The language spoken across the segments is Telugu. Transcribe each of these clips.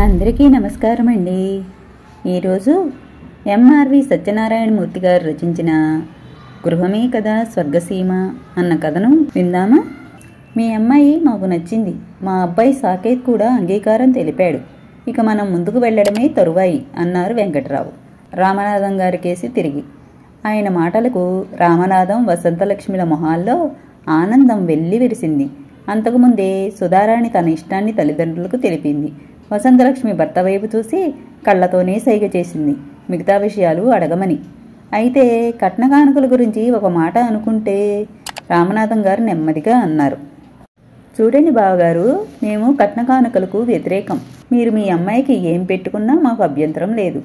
అందరికీ నమస్కారం అండి. ఈరోజు ఎంఆర్వి సత్యనారాయణమూర్తి గారు రచించిన గృహమే కదా స్వర్గసీమ అన్న కథను విందామా? మీ అమ్మాయి మాకు నచ్చింది, మా అబ్బాయి సాకేత్ కూడా అంగీకారం తెలిపాడు, ఇక మనం ముందుకు వెళ్లడమే తరువాయి అన్నారు వెంకట్రావు రామనాథం గారి కేసి తిరిగి. ఆయన మాటలకు రామనాథం వసంతలక్ష్మిల మొహాల్లో ఆనందం వెల్లి విరిసింది. అంతకుముందే సుధారాణి తన ఇష్టాన్ని తల్లిదండ్రులకు తెలిపింది. వసంతలక్ష్మి భర్త వైపు చూసి కళ్లతోనే సైగ చేసింది, మిగతా విషయాలు అడగమని. అయితే కట్నకానుకల గురించి ఒక మాట అనుకుంటే రామనాథం గారు నెమ్మదిగా అన్నారు. చూడండి బావగారు, మేము కట్నకానుకలకు వ్యతిరేకం. మీరు మీ అమ్మాయికి ఏం పెట్టుకున్నా మాకు అభ్యంతరం లేదు.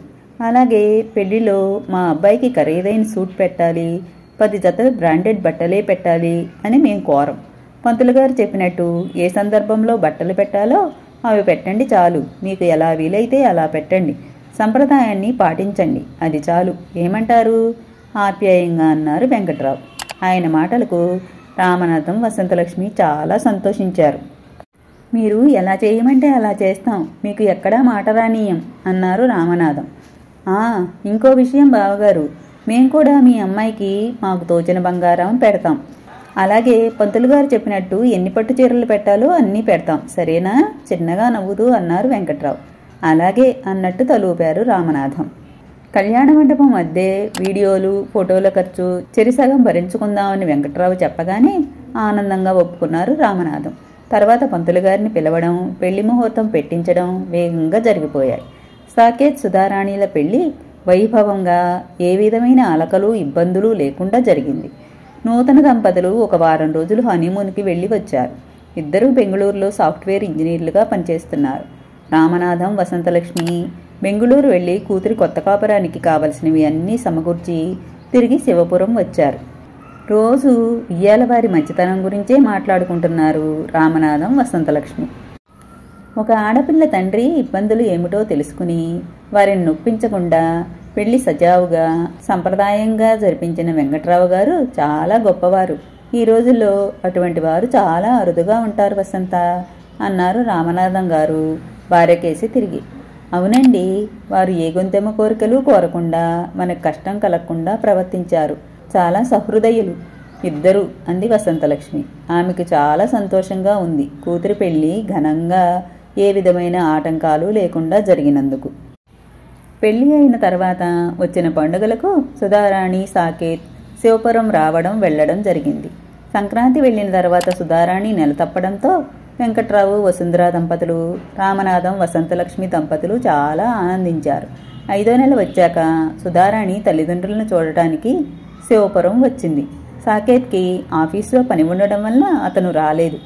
అలాగే పెళ్లిలో మా అబ్బాయికి ఖరీదైన సూట్ పెట్టాలి, 10 జతలు బ్రాండెడ్ బట్టలే పెట్టాలి అని మేము కోరం. పంతులు గారు చెప్పినట్టు ఏ సందర్భంలో బట్టలు పెట్టాలో అవి పెట్టండి చాలు. మీకు ఎలా వీలైతే అలా పెట్టండి, సంప్రదాయాన్ని పాటించండి, అది చాలు. ఏమంటారు? ఆప్యాయంగా అన్నారు వెంకట్రావు. ఆయన మాటలకు రామనాథం వసంతలక్ష్మి చాలా సంతోషించారు. మీరు ఎలా చేయమంటే అలా చేస్తాం, మీకు ఎక్కడా మాట రానీయం అన్నారు రామనాథం. ఇంకో విషయం బావగారు, మేం కూడా మీ అమ్మాయికి మాకు తోచిన బంగారం పెడతాం. అలాగే పంతులు గారు చెప్పినట్టు ఎన్ని పట్టు చీరలు పెట్టాలో అన్నీ పెడతాం, సరేనా? చిన్నగా నవ్వుతూ అన్నారు వెంకట్రావు. అలాగే అన్నట్టు తలూపారు రామనాథం. కళ్యాణ మండపం అద్దె, వీడియోలు, ఫోటోల ఖర్చు చెరిసగం భరించుకుందామని వెంకట్రావు చెప్పగానే ఆనందంగా ఒప్పుకున్నారు రామనాథం. తర్వాత పంతులు గారిని పిలవడం, పెళ్లి ముహూర్తం పెట్టించడం వేగంగా జరిగిపోయాయి. సాకేత్ సుధారాణిల పెళ్లి వైభవంగా ఏ విధమైన అలకలు ఇబ్బందులు లేకుండా జరిగింది. నూతన దంపతులు ఒక వారం రోజులు హనీమూన్కి వెళ్లి వచ్చారు. ఇద్దరూ బెంగళూరులో సాఫ్ట్వేర్ ఇంజనీర్లుగా పనిచేస్తున్నారు. రామనాథం వసంతలక్ష్మి బెంగళూరు వెళ్లి కూతురి కొత్త కాపురానికి కావలసినవి అన్నీ సమకూర్చి తిరిగి శివపురం వచ్చారు. రోజు ఇయ్యాలవారి మంచితనం గురించే మాట్లాడుకుంటున్నారు రామనాథం వసంతలక్ష్మి. ఒక ఆడపిల్ల తండ్రి ఇబ్బందులు ఏమిటో తెలుసుకుని వారిని నొప్పించకుండా పెళ్లి సజావుగా సంప్రదాయంగా జరిపించిన వెంకట్రావు గారు చాలా గొప్పవారు. ఈ రోజుల్లో అటువంటి వారు చాలా అరుదుగా ఉంటారు వసంత అన్నారు రామనాథం గారు భార్యకేసి తిరిగి. అవునండి, వారు ఏ గొంతెమ్మ కోరికలు కోరకుండా మనకు కష్టం కలగకుండా ప్రవర్తించారు. చాలా సహృదయులు ఇద్దరు అంది వసంతలక్ష్మి. ఆమెకు చాలా సంతోషంగా ఉంది కూతురి పెళ్లి ఘనంగా ఏ విధమైన ఆటంకాలు లేకుండా జరిగినందుకు. పెళ్లి అయిన తర్వాత వచ్చిన పండుగలకు సుధారాణి సాకేత్ శివపురం రావడం వెళ్లడం జరిగింది. సంక్రాంతి వెళ్లిన తర్వాత సుధారాణి నెల తప్పడంతో వెంకట్రావు వసుంధర దంపతులు, రామనాథం వసంతలక్ష్మి దంపతులు చాలా ఆనందించారు. 5వ నెల వచ్చాక సుధారాణి తల్లిదండ్రులను చూడటానికి శివపురం వచ్చింది. సాకేత్కి ఆఫీసులో పని ఉండడం వల్ల అతను రాలేదు.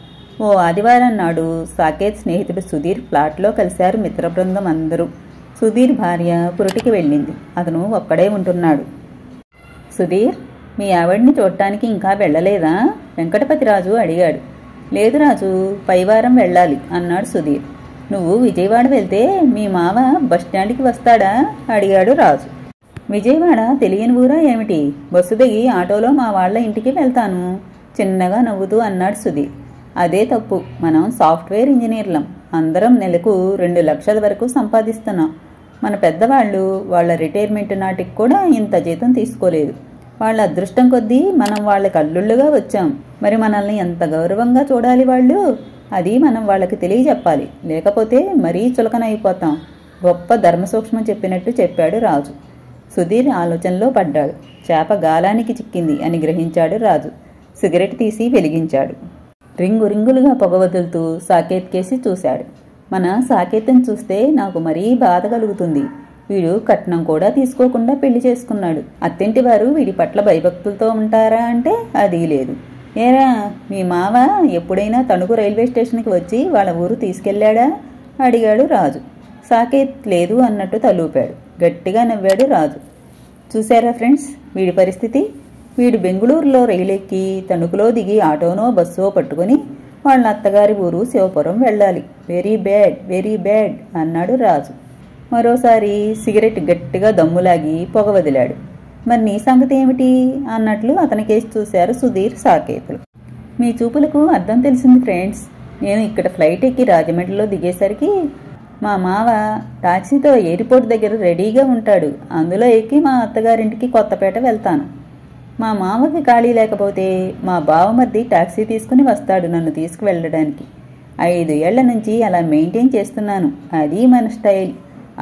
ఓ ఆదివారం నాడు సాకేత్ స్నేహితుడు సుధీర్ ఫ్లాట్లో కలిశారు మిత్ర బృందం అందరూ. సుధీర్ భార్య పురిటికి వెళ్ళింది. అతను ఒక్కడే ఉంటున్నాడు. సుధీర్, మీ ఆవిడ్ని చూడటానికి ఇంకా వెళ్ళలేదా? వెంకటపతిరాజు అడిగాడు. లేదు రాజు, పైవారం వెళ్ళాలి అన్నాడు సుధీర్. నువ్వు విజయవాడ వెళ్తే మీ మావ బస్టాండ్కి వస్తాడా అడిగాడు రాజు. విజయవాడ తెలియని ఊరా ఏమిటి? బస్సు దిగి ఆటోలో మా వాళ్ల ఇంటికి వెళ్తాను చిన్నగా నవ్వుతూ అన్నాడు సుధీర్. అదే తప్పు, మనం సాఫ్ట్వేర్ ఇంజనీర్లం, అందరం నెలకు 2 లక్షల వరకు సంపాదిస్తున్నాం. మన పెద్దవాళ్ళు వాళ్ళ రిటైర్మెంట్ నాటికి కూడా ఇంత జీతం తీసుకోలేదు. వాళ్ళ అదృష్టం కొద్దీ మనం వాళ్ళకి అల్లుళ్ళుగా వచ్చాం. మరి మనల్ని ఎంత గౌరవంగా చూడాలి వాళ్ళు, అది మనం వాళ్ళకి తెలియజెప్పాలి, లేకపోతే మరీ చులకన అయిపోతాం. గొప్ప ధర్మసూక్ష్మం చెప్పినట్టు చెప్పాడు రాజు. సుధీర్ ఆలోచనలో పడ్డాడు. చేప గాలానికి చిక్కింది అని గ్రహించాడు రాజు. సిగరెట్ తీసి వెలిగించాడు. రింగులుగా పొగ వదులుతూ సాకేత్ కేసి చూశాడు. మన సాకేత్ని చూస్తే నాకు మరీ బాధ కలుగుతుంది. వీడు కట్నం కూడా తీసుకోకుండా పెళ్లి చేసుకున్నాడు. అత్తింటి వారు వీడి పట్ల భయభక్తులతో ఉంటారా అంటే అది లేదు. ఏరా, మీ మావ ఎప్పుడైనా తణుకు రైల్వే స్టేషన్కి వచ్చి వాళ్ళ ఊరు తీసుకెళ్లాడా అడిగాడు రాజు. సాకేత్ లేదు అన్నట్టు తలూపాడు. గట్టిగా నవ్వాడు రాజు. చూశారా ఫ్రెండ్స్ వీడి పరిస్థితి? వీడు బెంగళూరులో రైలెక్కి తణుకులో దిగి ఆటోనో బస్సో పట్టుకుని వాళ్ళ అత్తగారి ఊరు శివపురం వెళ్ళాలి. వెరీ బ్యాడ్ అన్నాడు రాజు. మరోసారి సిగరెట్ గట్టిగా దమ్ములాగి పొగ వదిలాడు. మరి నీ సంగతి ఏమిటి అన్నట్లు అతనికేసి చూశారు సుధీర్ సాకేతులు. మీ చూపులకు అర్థం తెలిసింది ఫ్రెండ్స్. నేను ఇక్కడ ఫ్లైట్ ఎక్కి రాజమండ్రిలో దిగేసరికి మా మావ టాక్సీతో ఎయిర్పోర్ట్ దగ్గర రెడీగా ఉంటాడు. అందులో ఎక్కి మా అత్తగారింటికి కొత్తపేట వెళ్తాను. మా మామకి ఖాళీ లేకపోతే మా బావమర్ది టాక్సీ తీసుకుని వస్తాడు నన్ను తీసుకువెళ్ళడానికి. 5 ఏళ్ల నుంచి అలా మెయింటైన్ చేస్తున్నాను. అది మన స్టైల్.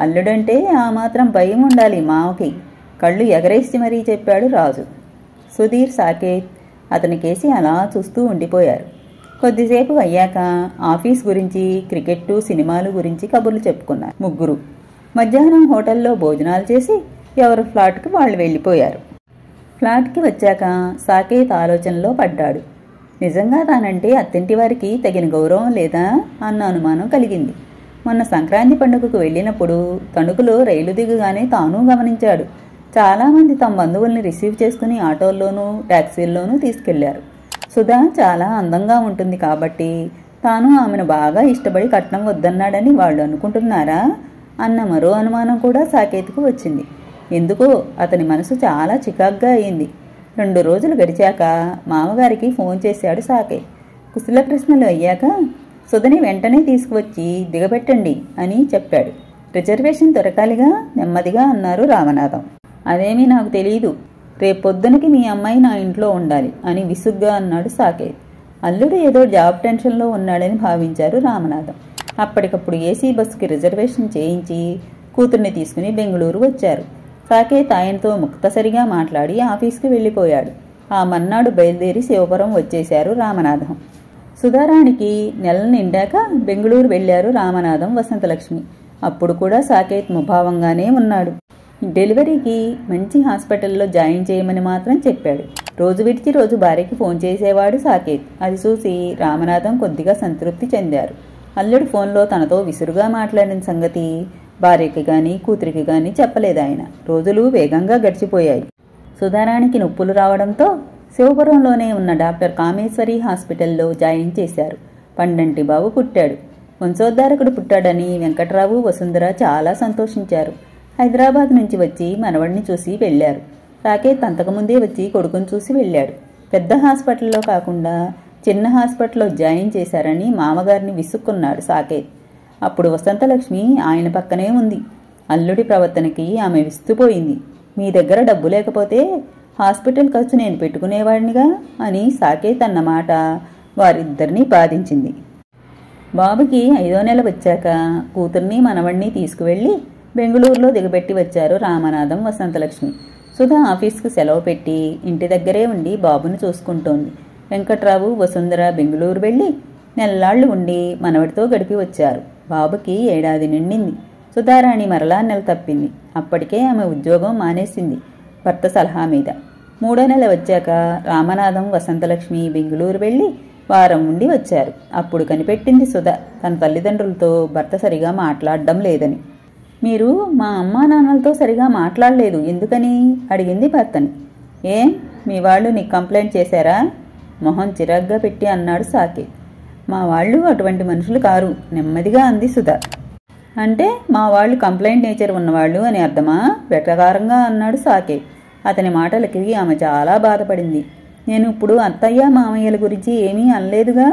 అల్లుడంటే ఆ మాత్రం భయం ఉండాలి మావకి. కళ్ళు ఎగరేసి మరీ చెప్పాడు రాజు. సుధీర్, సాకేత్ అతని కేసి అలా చూస్తూ ఉండిపోయారు. కొద్దిసేపు అయ్యాక ఆఫీస్ గురించి, క్రికెట్టు, సినిమాలు గురించి కబుర్లు చెప్పుకున్నారు ముగ్గురు. మధ్యాహ్నం హోటల్లో భోజనాలు చేసి ఎవరు ఫ్లాట్కి వాళ్ళు వెళ్ళిపోయారు. ఫ్లాట్కి వచ్చాక సాకేత్ ఆలోచనలో పడ్డాడు. నిజంగా తానంటే అత్తింటి వారికి తగిన గౌరవం లేదా అన్న అనుమానం కలిగింది. మొన్న సంక్రాంతి పండుగకు వెళ్ళినప్పుడు తణుకులో రైలు దిగుగానే తాను గమనించాడు. చాలామంది తమ బంధువుల్ని రిసీవ్ చేసుకుని ఆటోల్లోనూ ట్యాక్సీల్లోనూ తీసుకెళ్లారు. సుధా చాలా అందంగా ఉంటుంది కాబట్టి తాను ఆమెను బాగా ఇష్టపడి కట్నం వద్దన్నాడని వాళ్ళు అనుకుంటున్నారా అన్న మరో అనుమానం కూడా సాకేత్కు వచ్చింది. ఎందుకో అతని మనసు చాలా చికాగ్గా అయింది. 2 రోజులు గడిచాక మామగారికి ఫోన్ చేశాడు సాకేత్. కుశల ప్రశ్నలు అయ్యాక సుధని వెంటనే తీసుకువచ్చి దిగబెట్టండి అని చెప్పాడు. రిజర్వేషన్ దొరకాలిగా నెమ్మదిగా అన్నారు రామనాథం. అదేమీ నాకు తెలీదు. రేపొద్దునకి మీ అమ్మాయి నా ఇంట్లో ఉండాలి అని విసుగ్గా అన్నాడు సాకేత్. అల్లుడు ఏదో జాబ్ టెన్షన్లో ఉన్నాడని భావించారు రామనాథం. అప్పటికప్పుడు ఏసీ బస్సుకి రిజర్వేషన్ చేయించి కూతుర్ని తీసుకుని బెంగళూరు వచ్చారు. సాకేత్ ఆయనతో ముక్తసరిగా మాట్లాడి ఆఫీస్కి వెళ్ళిపోయాడు. ఆ మర్నాడు బయలుదేరి శివపురం వచ్చేశారు రామనాథం. సుధారాణికి నెల నిండాక బెంగళూరు వెళ్లారు రామనాథం, వసంతలక్ష్మి. అప్పుడు కూడా సాకేత్ ముభావంగానే ఉన్నాడు. డెలివరీకి మంచి హాస్పిటల్లో జాయిన్ చేయమని మాత్రం చెప్పాడు. రోజు విడిచి రోజు భార్యకి ఫోన్ చేసేవాడు సాకేత్. అది చూసి రామనాథం కొద్దిగా సంతృప్తి చెందారు. అల్లుడు ఫోన్లో తనతో విసురుగా మాట్లాడిన సంగతి భార్యకి గాని కూతురికి గాని చెప్పలేదు ఆయన. రోజులు వేగంగా గడిచిపోయాయి. సుధారాణికి నొప్పులు రావడంతో శివపురంలోనే ఉన్న డాక్టర్ కామేశ్వరి హాస్పిటల్లో జాయిన్ చేశారు. పండంటి బాబు పుట్టాడు. వంశోద్ధారకుడు పుట్టాడని వెంకట్రావు, వసుంధర చాలా సంతోషించారు. హైదరాబాద్ నుంచి వచ్చి మనవడిని చూసి వెళ్లారు. సాకేత్ అంతకుముందే వచ్చి కొడుకుని చూసి వెళ్ళాడు. పెద్ద హాస్పిటల్లో కాకుండా చిన్న హాస్పిటల్లో జాయిన్ చేశారని మామగారిని విసుక్కున్నాడు సాకేత్. అప్పుడు వసంతలక్ష్మి ఆయన పక్కనే ఉంది. అల్లుడి ప్రవర్తనకి ఆమె విస్తుపోయింది. మీ దగ్గర డబ్బు లేకపోతే హాస్పిటల్ ఖర్చు నేను పెట్టుకునేవాడినిగా అని సాకేత్ అన్నమాట వారిద్దరినీ బాధించింది. బాబుకి 5వ నెల వచ్చాక కూతుర్ని మనవణ్ణి తీసుకువెళ్లి బెంగళూరులో దిగబెట్టి వచ్చారు రామనాథం, వసంతలక్ష్మి. సుధా ఆఫీస్కు సెలవు పెట్టి ఇంటి దగ్గరే ఉండి బాబుని చూసుకుంటోంది. వెంకట్రావు, వసుంధర బెంగళూరు వెళ్లి నెలలాళ్లు ఉండి మనవడితో గడిపి వచ్చారు. బాబుకి 7 ఏడాది నిండింది. సుధారాణి మరలా నెల తప్పింది. అప్పటికే ఆమె ఉద్యోగం మానేసింది భర్త సలహా మీద. 3వ నెల వచ్చాక రామనాథం, వసంతలక్ష్మి బెంగళూరు వెళ్లి వారం ఉండి వచ్చారు. అప్పుడు కనిపెట్టింది సుధ తన తల్లిదండ్రులతో భర్త సరిగా మాట్లాడడం లేదని. మీరు మా అమ్మా నాన్నలతో సరిగా మాట్లాడలేదు ఎందుకని అడిగింది భర్తని. ఏం మీ వాళ్ళు నీకు కంప్లైంట్ చేశారా? మొహం చిరాగ్గా పెట్టి అన్నాడు సాకేత్. మా వాళ్ళు అటువంటి మనుషులు కారు, నెమ్మదిగా అంది సుధ. అంటే మా వాళ్ళు కంప్లైంట్ నేచర్ ఉన్నవాళ్ళు అని అర్థమా? వెటకారంగా అన్నాడు సాకేత్. అతని మాటలకి ఆమె చాలా బాధపడింది. నేను ఇప్పుడు అత్తయ్య మామయ్యల గురించి ఏమీ అనలేదుగా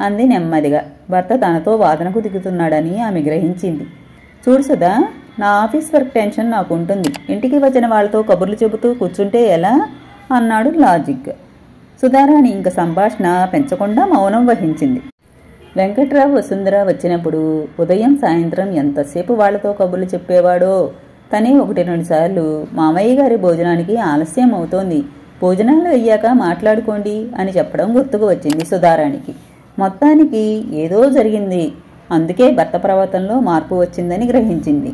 అంది నెమ్మదిగా. భర్త తనతో వాదనకు దిగుతున్నాడని ఆమె గ్రహించింది. చూడు సుధా, నా ఆఫీస్ వర్క్ టెన్షన్ నాకు ఉంటుంది. ఇంటికి వచ్చిన వాళ్ళతో కబుర్లు చెబుతూ కూర్చుంటే ఎలా అన్నాడు లాజిక్గా. సుధారాణి ఇంక సంభాషణ పెంచకుండా మౌనం వహించింది. వెంకట్రావు, వసుంధర వచ్చినప్పుడు ఉదయం సాయంత్రం ఎంతసేపు వాళ్లతో కబుర్లు చెప్పేవాడో. తనే 1-2 సార్లు మామయ్య గారి భోజనానికి ఆలస్యం అవుతోంది, భోజనాలు అయ్యాక మాట్లాడుకోండి అని చెప్పడం గుర్తుకు వచ్చింది సుధారాణికి. మొత్తానికి ఏదో జరిగింది, అందుకే భర్త ప్రవర్తనలో మార్పు వచ్చిందని గ్రహించింది.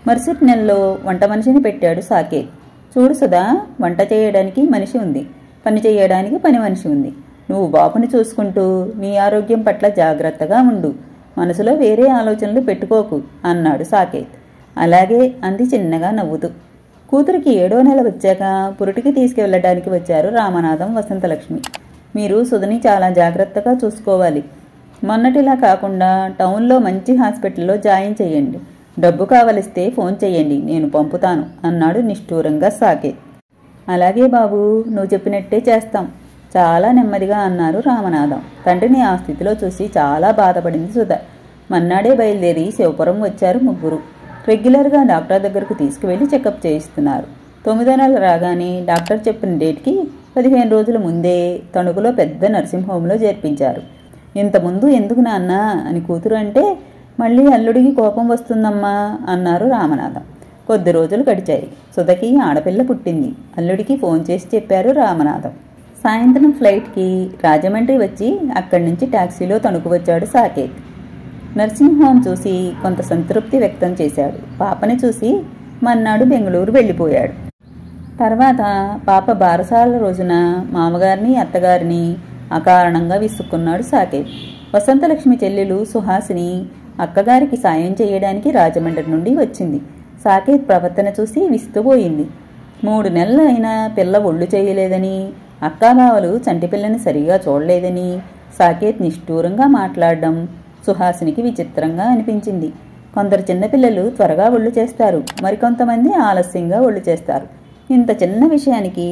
మరుసటి నెలలో వంట మనిషిని పెట్టాడు సాకేత్. చూడు సుధా, వంట చేయడానికి మనిషి ఉంది, పని చేయడానికి పని మనిషి ఉంది. నువ్వు బాబుని చూసుకుంటూ నీ ఆరోగ్యం పట్ల జాగ్రత్తగా ఉండు, మనసులో వేరే ఆలోచనలు పెట్టుకోకు అన్నాడు సాకేత్. అలాగే అంది చిన్నగా నవ్వుతూ. కూతురికి 7వ నెల వచ్చాక పురిటికి తీసుకువెళ్ళడానికి వచ్చారు రామనాథం, వసంతలక్ష్మి. మీరు సుధని చాలా జాగ్రత్తగా చూసుకోవాలి. మొన్నటిలా కాకుండా టౌన్లో మంచి హాస్పిటల్లో జాయిన్ చెయ్యండి. డబ్బు కావలిస్తే ఫోన్ చెయ్యండి, నేను పంపుతాను అన్నాడు నిష్ఠూరంగా సాకేత్. అలాగే బాబు, నువ్వు చెప్పినట్టే చేస్తాం చాలా నెమ్మదిగా అన్నారు రామనాథం. తండ్రిని ఆ స్థితిలో చూసి చాలా బాధపడింది సుధ. మన్నాడే బయలుదేరి శివపురం వచ్చారు ముగ్గురు. రెగ్యులర్గా డాక్టర్ దగ్గరకు తీసుకువెళ్లి చెకప్ చేయిస్తున్నారు. 9వ నెల రాగానే డాక్టర్ చెప్పిన డేట్కి 15 రోజుల ముందే తణుకులో పెద్ద నర్సింగ్ హోంలో చేర్పించారు. ఇంతకుముందు ఎందుకు నాన్న అని కూతురు అంటే, మళ్ళీ అల్లుడికి కోపం వస్తుందమ్మా అన్నారు రామనాథం. కొద్ది రోజులు గడిచాయి. సుధకి ఆడపిల్ల పుట్టింది. అల్లుడికి ఫోన్ చేసి చెప్పారు రామనాథం. సాయంత్రం ఫ్లైట్కి రాజమండ్రి వచ్చి అక్కడి నుంచి టాక్సీలో తణుకు వచ్చాడు సాకేత్. నర్సింగ్ హోమ్ చూసి కొంత సంతృప్తి వ్యక్తం చేశాడు. పాపని చూసి మన్నాడు బెంగళూరు వెళ్ళిపోయాడు. తర్వాత పాప బారసాల రోజున మామగారిని అత్తగారిని అకారణంగా విసుక్కున్నాడు సాకేత్. వసంతలక్ష్మి చెల్లెలు సుహాసిని అక్కగారికి సాయం చేయడానికి రాజమండ్రి నుండి వచ్చింది. సాకేత్ ప్రవర్తన చూసి విస్తుపోయింది. 3 నెలలు అయినా పిల్ల ఒళ్ళు చేయలేదని, అక్కాబావలు చంటిపిల్లని సరిగా చూడలేదని సాకేత్ నిష్ఠూరంగా మాట్లాడడం సుహాసినికి విచిత్రంగా అనిపించింది. కొందరు చిన్నపిల్లలు త్వరగా ఒళ్ళు చేస్తారు, మరికొంతమంది ఆలస్యంగా ఒళ్ళు చేస్తారు. ఇంత చిన్న విషయానికి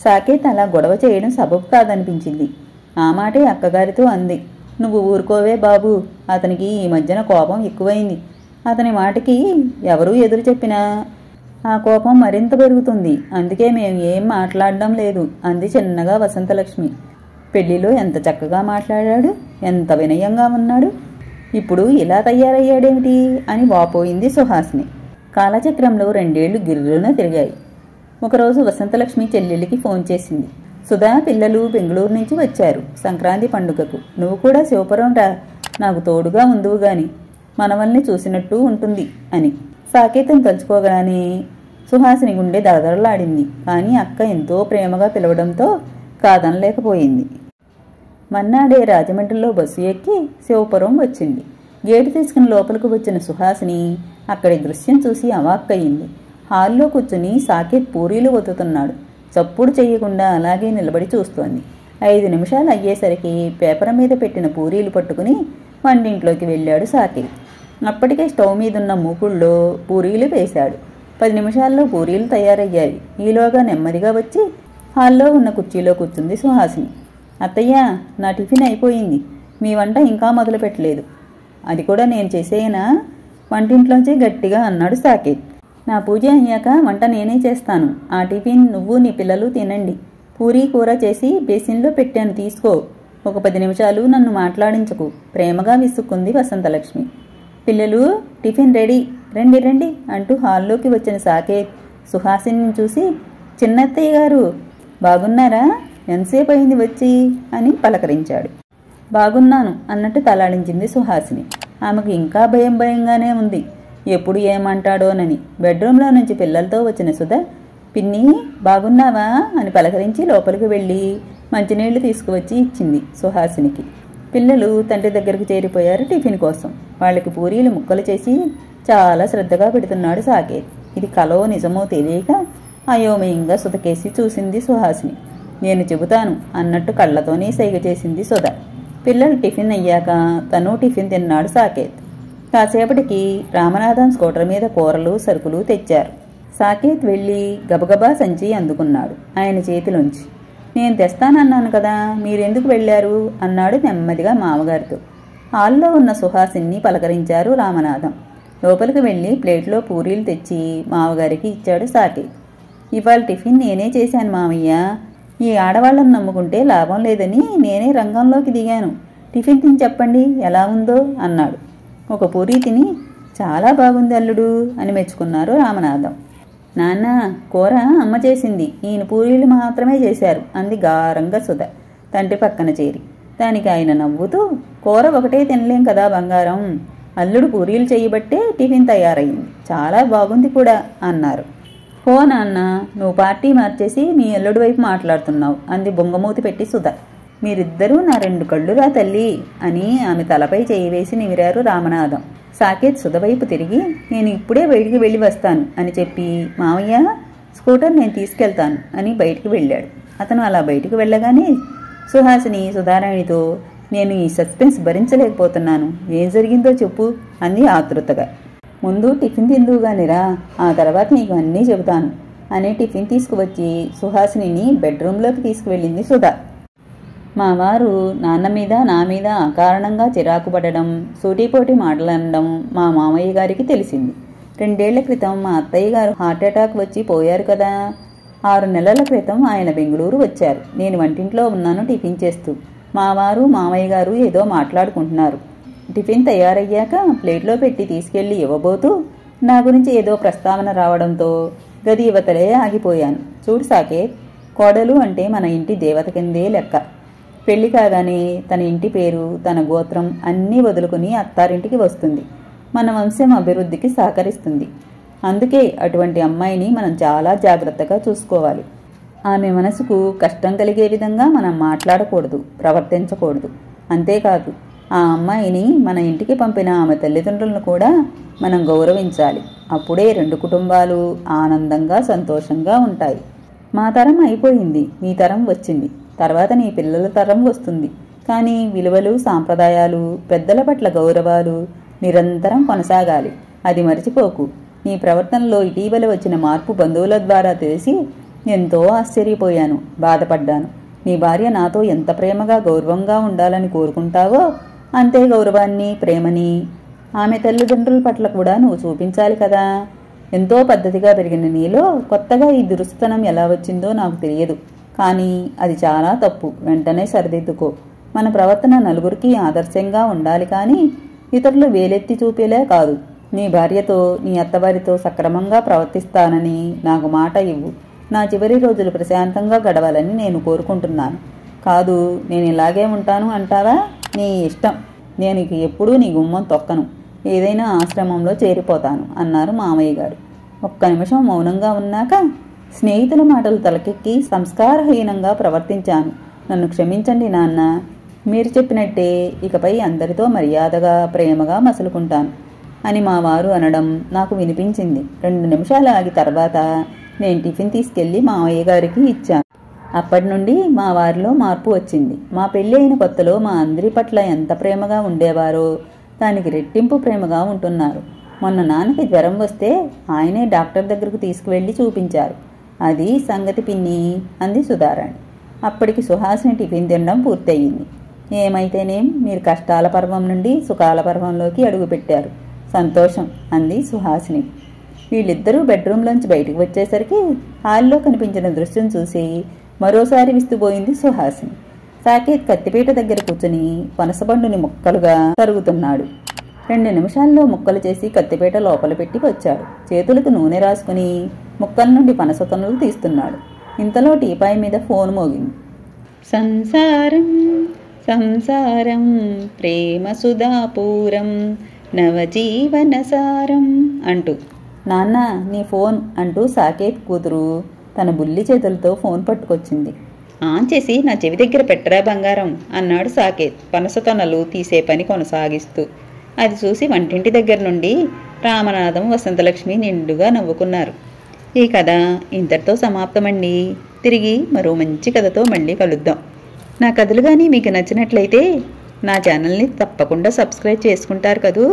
సాకేత్ అలా గొడవ చేయడం సబబు కాదనిపించింది. ఆ మాటే అక్కగారితో అంది. నువ్వు ఊరుకోవే బాబు, అతనికి ఈ మధ్యన కోపం ఎక్కువైంది. అతని మాటకి ఎవరూ ఎదురు చెప్పినా ఆ కోపం మరింత పెరుగుతుంది. అందుకే మేము ఏం మాట్లాడడం లేదు అంది చిన్నగా వసంతలక్ష్మి. పెళ్లిలో ఎంత చక్కగా మాట్లాడాడు, ఎంత వినయంగా ఉన్నాడు, ఇప్పుడు ఇలా తయారయ్యాడేమిటి అని వాపోయింది సుహాసిని. కాలచక్రంలో 2 ఏళ్లు గిర్రున తిరిగాయి. ఒకరోజు వసంతలక్ష్మి చెల్లెలికి ఫోన్ చేసింది. సుధా పిల్లలు బెంగళూరు నుంచి వచ్చారు సంక్రాంతి పండుగకు. నువ్వు కూడా శివపురం రా, నాకు తోడుగా ఉందువు గాని, మనవల్ని చూసినట్టు ఉంటుంది అని. సాకేతం తలుచుకోగానే సుహాసిని గుండె దరదరలాడింది. కానీ అక్క ఎంతో ప్రేమగా పిలవడంతో కాదనలేకపోయింది. మన్నాడే రాజమండ్రిలో బస్సు ఎక్కి శివపురం వచ్చింది. గేటు తీసుకుని లోపలికి వచ్చిన సుహాసిని అక్కడి దృశ్యం చూసి అవాక్కయింది. హాల్లో కూర్చుని సాకేత్ పూరీలు ఒత్తుతున్నాడు. చప్పుడు చెయ్యకుండా అలాగే నిలబడి చూస్తోంది. 5 నిమిషాలు అయ్యేసరికి పేపర్ మీద పెట్టిన పూరీలు పట్టుకుని వంటింట్లోకి వెళ్ళాడు సాకేత్. అప్పటికే స్టవ్ మీదున్న మూకుళ్ళో పూరీలు వేశాడు. 10 నిమిషాల్లో పూరీలు తయారయ్యాయి. ఈలోగా నెమ్మదిగా వచ్చి హాల్లో ఉన్న కుర్చీలో కూర్చుంది సుహాసిని. అత్తయ్య, నా టిఫిన్ అయిపోయింది, మీ వంట ఇంకా మొదలు పెట్టలేదు. అది కూడా నేను చేసేయనా? వంటింట్లోంచి గట్టిగా అన్నాడు సాకేత్. నా పూజ అయ్యాక వంట నేనే చేస్తాను. ఆ టిఫిన్ నువ్వు నీ పిల్లలు తినండి. పూరీ కూర చేసి బేసిన్లో పెట్టాను, తీసుకో. ఒక 10 నిమిషాలు నన్ను మాట్లాడించకు, ప్రేమగా విసుక్కుంది వసంతలక్ష్మి. పిల్లలు, టిఫిన్ రెడీ, రండి రండి అంటూ హాల్లోకి వచ్చిన సాకేత్ సుహాసిని చూసి, చిన్నత్తయ్య గారు బాగున్నారా, ఎంతసేపు అయింది వచ్చి అని పలకరించాడు. బాగున్నాను అన్నట్టు తలాడించింది సుహాసిని. ఆమెకు ఇంకా భయం భయంగానే ఉంది. ఎప్పుడు ఏమంటాడోనని. బెడ్రూమ్లో నుంచి పిల్లలతో వచ్చిన సుధ, పిన్ని బాగున్నావా అని పలకరించి లోపలికి వెళ్ళి మంచినీళ్లు తీసుకువచ్చి ఇచ్చింది సుహాసినికి. పిల్లలు తండ్రి దగ్గరకు చేరిపోయారు టిఫిన్ కోసం. వాళ్ళకి పూరీలు ముక్కలు చేసి చాలా శ్రద్ధగా పెడుతున్నాడు సాకేత్. ఇది కలో నిజమో తెలియక అయోమయంగా సుధకేసి చూసింది సుహాసిని. నేను చెబుతాను అన్నట్టు కళ్ళతోనే సైగ చేసింది సుధ. పిల్లలు టిఫిన్ అయ్యాక తను టిఫిన్ తిన్నాడు సాకేత్. కాసేపటికి రామనాథం స్కూటర్ మీద కూరలు సరుకులు తెచ్చారు. సాకేత్ వెళ్ళి గబగబా సంచి అందుకున్నాడు ఆయన చేతిలోంచి. నేను తెస్తానన్నాను కదా, మీరెందుకు వెళ్ళారు అన్నాడు నెమ్మదిగా మామగారితో. హాల్లో ఉన్న సుహాసిని పలకరించారు రామనాథం. లోపలికి వెళ్ళి ప్లేట్లో పూరీలు తెచ్చి మామగారికి ఇచ్చాడు సాకేత్. ఇవాళ టిఫిన్ నేనే చేశాను మామయ్య. ఈ ఆడవాళ్ళను నమ్ముకుంటే లాభం లేదని నేనే రంగంలోకి దిగాను. టిఫిన్ తిని చెప్పండి ఎలా ఉందో అన్నాడు. ఒక పూరీ తిని, చాలా బాగుంది అల్లుడు అని మెచ్చుకున్నారు రామనాథం. నాన్న, కూర అమ్మ చేసింది, ఈయన పూరీలు మాత్రమే చేశారు అంది గారంగా సుధ తండ్రి పక్కన చేరి. దానికి ఆయన నవ్వుతూ, కూర ఒకటే తినలేం కదా బంగారం, అల్లుడు పూరీలు చేయబట్టే టిఫిన్ తయారయ్యింది, చాలా బాగుంది కూడా అన్నారు. ఓ నాన్న, నువ్వు పార్టీ మార్చేసి మీ అల్లుడి వైపు మాట్లాడుతున్నావు అంది బొంగమూతి పెట్టి సుధ. మీరిద్దరూ నా 2 కళ్ళురా తల్లి అని ఆమె తలపై చేయి వేసి నిమిరారు రామనాథం. సాకేత్ సుధ వైపు తిరిగి, నేను ఇప్పుడే బయటికి వెళ్ళి వస్తాను అని చెప్పి, మామయ్య స్కూటర్ నేను తీసుకెళ్తాను అని బయటికి వెళ్ళాడు. అతను అలా బయటికి వెళ్ళగానే సుహాసిని సుధారాణితో, నేను ఈ సస్పెన్స్ భరించలేకపోతున్నాను, ఏం జరిగిందో చెప్పు అంది ఆతృతగా. ముందు టిఫిన్ తిందువుగానిరా, ఆ తర్వాత నీకు అన్నీ చెబుతాను అని టిఫిన్ తీసుకువచ్చి సుహాసిని బెడ్రూమ్లోకి తీసుకువెళ్ళింది సుధ. మా వారు నాన్న మీద నా మీద అకారణంగా చిరాకు పడడం, సూటిపోటి మాటలనడం మా మామయ్య గారికి తెలిసింది. 2 ఏళ్ల క్రితం మా అత్తయ్య గారు హార్ట్అటాక్ వచ్చి పోయారు కదా. 6 నెలల క్రితం ఆయన బెంగళూరు వచ్చారు. నేను వంటింట్లో ఉన్నాను టిఫిన్ చేస్తూ. మా వారు మామయ్య గారు ఏదో మాట్లాడుకుంటున్నారు. టిఫిన్ తయారయ్యాక ప్లేట్లో పెట్టి తీసుకెళ్లి ఇవ్వబోతూ నా గురించి ఏదో ప్రస్తావన రావడంతో గది యువతలే ఆగిపోయాను. చూడు సాకేత్, కోడలు అంటే మన ఇంటి దేవత కిందే లెక్క. పెళ్లి కాగానే తన ఇంటి పేరు, తన గోత్రం అన్నీ వదులుకుని అత్తారింటికి వస్తుంది. మన వంశం అభివృద్ధికి సహకరిస్తుంది. అందుకే అటువంటి అమ్మాయిని మనం చాలా జాగ్రత్తగా చూసుకోవాలి. ఆమె మనసుకు కష్టం కలిగే విధంగా మనం మాట్లాడకూడదు, ప్రవర్తించకూడదు. అంతేకాదు, ఆ అమ్మాయిని మన ఇంటికి పంపిన ఆమె తల్లిదండ్రులను కూడా మనం గౌరవించాలి. అప్పుడే 2 కుటుంబాలు ఆనందంగా సంతోషంగా ఉంటాయి. మా తరం అయిపోయింది, నీ తరం వచ్చింది. తర్వాత నీ పిల్లల తరం వస్తుంది. కానీ విలువలు, సాంప్రదాయాలు, పెద్దల పట్ల గౌరవాలు నిరంతరం కొనసాగాలి. అది మరిచిపోకు. నీ ప్రవర్తనలో ఇటీవల వచ్చిన మార్పు బంధువుల ద్వారా తెలిసి ఎంతో ఆశ్చర్యపోయాను, బాధపడ్డాను. నీ భార్య నాతో ఎంత ప్రేమగా గౌరవంగా ఉండాలని కోరుకుంటావో అంతే గౌరవాన్ని, ప్రేమని ఆమె తల్లిదండ్రుల పట్ల కూడా నువ్వు చూపించాలి కదా. ఎంతో పద్ధతిగా పెరిగిన నీలో కొత్తగా ఈ దురుస్తనం ఎలా వచ్చిందో నాకు తెలియదు. కానీ అది చాలా తప్పు. వెంటనే సరిదిద్దుకో. మన ప్రవర్తన నలుగురికి ఆదర్శంగా ఉండాలి, కానీ ఇతరులు వేలెత్తి చూపేలే కాదు. నీ భార్యతో, నీ అత్తవారితో సక్రమంగా ప్రవర్తిస్తానని నాకు మాట ఇవ్వు. నా చివరి రోజులు ప్రశాంతంగా గడవాలని నేను కోరుకుంటున్నాను. కాదు, నేను ఇలాగే ఉంటాను అంటావా? నీ ఇష్టం. నేను ఎప్పుడూ నీ గుమ్మం తొక్కను. ఏదైనా ఆశ్రమంలో చేరిపోతాను అన్నారు మామయ్య గారు. ఒక్క నిమిషం మౌనంగా ఉన్నాక, స్నేహితుల మాటలు తలకెక్కి సంస్కారహీనంగా ప్రవర్తించాను. నన్ను క్షమించండి నాన్న. మీరు చెప్పినట్టే ఇకపై అందరితో మర్యాదగా, ప్రేమగా మసులుకుంటాను అని మా వారు అనడం నాకు వినిపించింది. 2 నిమిషాలు ఆగి తర్వాత నేను టిఫిన్ తీసుకెళ్లి మామయ్య గారికి ఇచ్చాను. అప్పటి నుండి మా వారిలో మార్పు వచ్చింది. మా పెళ్లి అయిన కొత్తలో మా అందరి పట్ల ఎంత ప్రేమగా ఉండేవారో దానికి రెట్టింపు ప్రేమగా ఉంటున్నారు. మొన్న నాన్నకి జ్వరం వస్తే ఆయనే డాక్టర్ దగ్గరకు తీసుకువెళ్లి చూపించారు. అది సంగతి పిన్ని అంది సుధారాణి. అప్పటికి సుహాసిని టిఫిన్ తినడం పూర్తయింది. ఏమైతేనేం, మీరు కష్టాల పర్వం నుండి సుఖాల పర్వంలోకి అడుగుపెట్టారు. సంతోషం అంది సుహాసిని. వీళ్ళిద్దరూ బెడ్రూమ్లోంచి బయటకు వచ్చేసరికి హాల్లో కనిపించిన దృశ్యం చూసి మరోసారి విస్తుపోయింది సుహాసిని. సాకేత్ కత్తిపీట దగ్గర కూర్చుని పనసపండుని ముక్కలుగా తరుగుతున్నాడు. 2 నిమిషాల్లో ముక్కలు చేసి కత్తిపీట లోపల పెట్టి వచ్చాడు. చేతులకు నూనె రాసుకుని ముక్కల నుండి పనసతొనలు తీస్తున్నాడు. ఇంతలో టీపాయ్ మీద ఫోన్ మోగింది. సంసారం సంసారం ప్రేమ సుధాపూరం నవజీవనసారం అంటూ. నాన్న, నీ ఫోన్ అంటూ సాకేత్ కూతురు తన బుల్లి చేతులతో ఫోన్ పట్టుకొచ్చింది. ఆన్ చేసి నా చెవి దగ్గర పెట్టరా బంగారం అన్నాడు సాకేత్ పనసతొనలు తీసే పని కొనసాగిస్తూ. అది చూసి వంటింటి దగ్గర నుండి రామనాథం, వసంతలక్ష్మి నిండుగా నవ్వుకున్నారు. ఈ కథ ఇంతటితో సమాప్తమండి. తిరిగి మరో మంచి కథతో మళ్ళీ కలుద్దాం. నా కథలు కానీ మీకు నచ్చినట్లయితే నా ఛానల్ని తప్పకుండా సబ్స్క్రైబ్ చేసుకుంటారు కదూ.